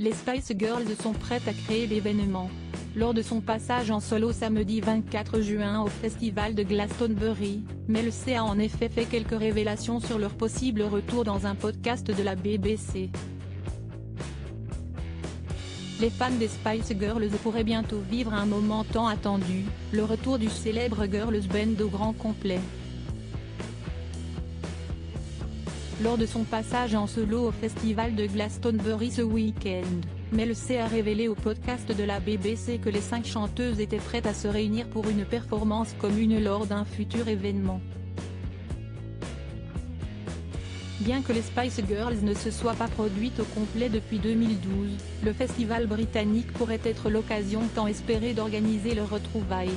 Les Spice Girls sont prêtes à créer l'événement. Lors de son passage en solo samedi 24 juin au festival de Glastonbury, Mel C a en effet fait quelques révélations sur leur possible retour dans un podcast de la BBC. Les fans des Spice Girls pourraient bientôt vivre un moment tant attendu, le retour du célèbre girls band au grand complet. Lors de son passage en solo au festival de Glastonbury ce week-end, Mel C a révélé au podcast de la BBC que les 5 chanteuses étaient prêtes à se réunir pour une performance commune lors d'un futur événement. Bien que les Spice Girls ne se soient pas produites au complet depuis 2012, le festival britannique pourrait être l'occasion tant espérée d'organiser leurs retrouvailles.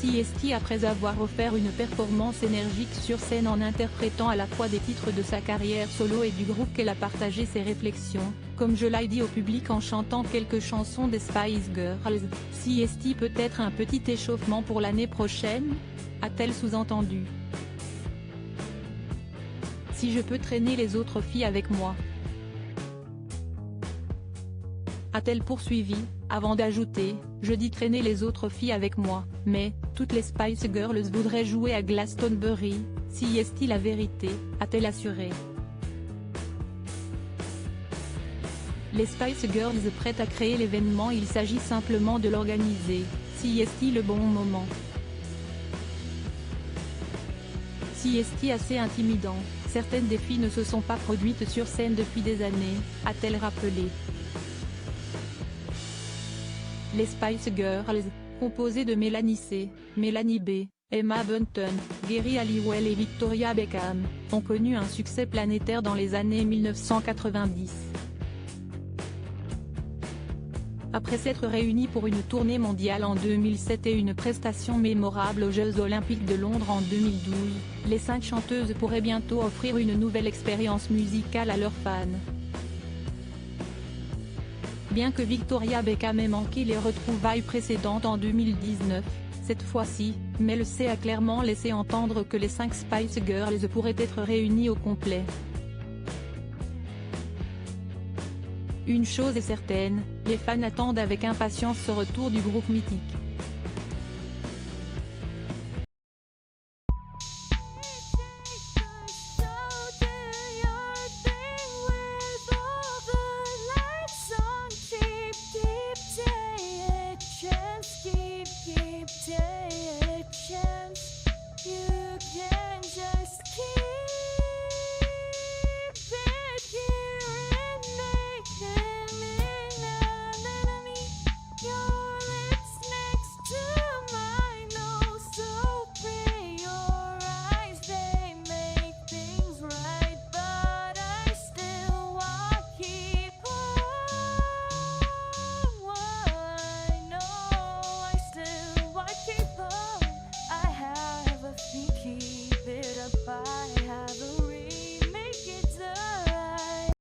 CST après avoir offert une performance énergique sur scène en interprétant à la fois des titres de sa carrière solo et du groupe qu'elle a partagé ses réflexions, comme je l'ai dit au public en chantant quelques chansons des Spice Girls, CST peut être un petit échauffement pour l'année prochaine, a-t-elle sous-entendu. Si je peux traîner les autres filles avec moi, a-t-elle poursuivi, avant d'ajouter, je dis traîner les autres filles avec moi, mais, toutes les Spice Girls voudraient jouer à Glastonbury, si est-il la vérité, a-t-elle assuré. Les Spice Girls prêtes à créer l'événement, il s'agit simplement de l'organiser, si est-il le bon moment. Si est-il assez intimidant, certaines des filles ne se sont pas produites sur scène depuis des années, a-t-elle rappelé. Les Spice Girls, composées de Melanie C, Melanie B, Emma Bunton, Geri Halliwell et Victoria Beckham, ont connu un succès planétaire dans les années 1990. Après s'être réunies pour une tournée mondiale en 2007 et une prestation mémorable aux Jeux Olympiques de Londres en 2012, les 5 chanteuses pourraient bientôt offrir une nouvelle expérience musicale à leurs fans. Bien que Victoria Beckham ait manqué les retrouvailles précédentes en 2019, cette fois-ci, Mel C a clairement laissé entendre que les 5 Spice Girls pourraient être réunies au complet. Une chose est certaine, les fans attendent avec impatience ce retour du groupe mythique.